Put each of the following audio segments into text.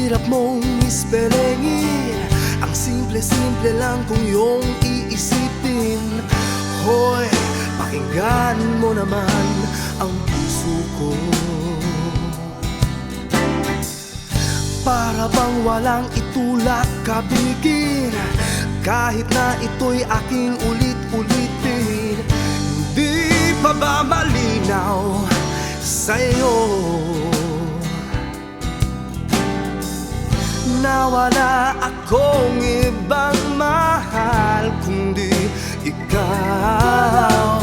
hirap mong ispelengin. Ang simple-simple lang kung iyong iisipin. Hoy, pakinggan mo naman ang puso ko. Para bang walang itulak kabigin, kahit na ito'y aking ulit-ulitin. Di pa ba malinaw sa'yo na wala akong ibang mahal kundi ikaw?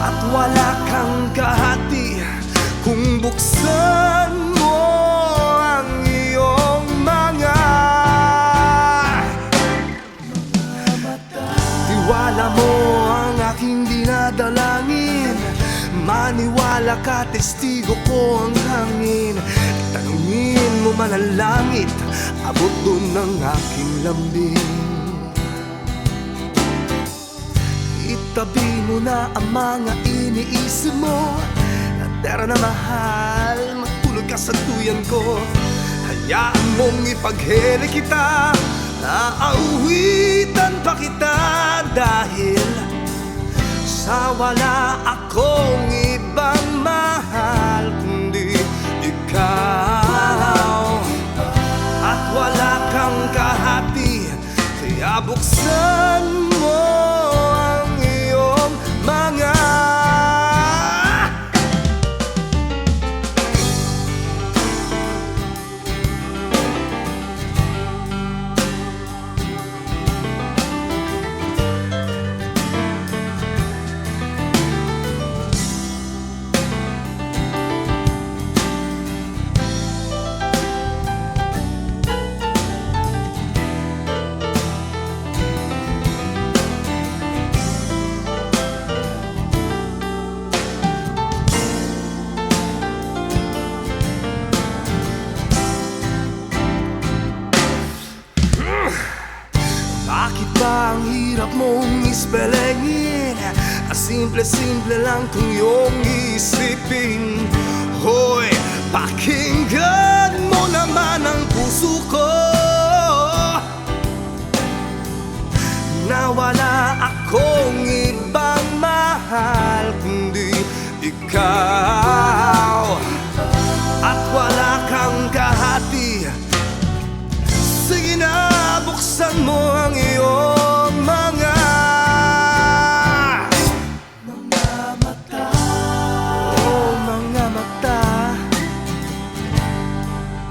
At wala kang kahati kung buksan mo ang iyong mga mata. Tiwala mo ang aking dinadalangin, maniwala ka, testigo ko ang hangin. Tanungin mo man ang langit, abot doon ng aking lambing. Itabi mo na ang mga iniisip mo, at tara na mahal, matulog ka sa tuyan ko. Hayaan mong ipaghele kita, naaawitan pa kita, dahil sa wala akong ibang mahal kundi ikaw. At wala kang kahati, kaya buksan mo ang iyong mga ang hirap mong ispelengin. Simple-simple lang kung iyong isipin. Hoy, pakinggan mo naman ang puso ko, na wala akong ibang mahal kundi ikaw. At wala kang kahati, sige na, buksan mo ang iyong mga mata. Oh, mga mata,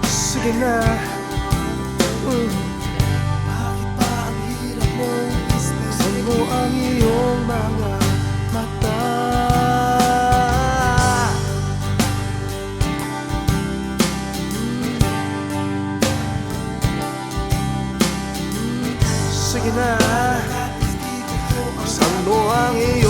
sige na. Bakit ba ang hirap mong buksan mo ang iyong mga mata? Sige na, buksan mo ang iyong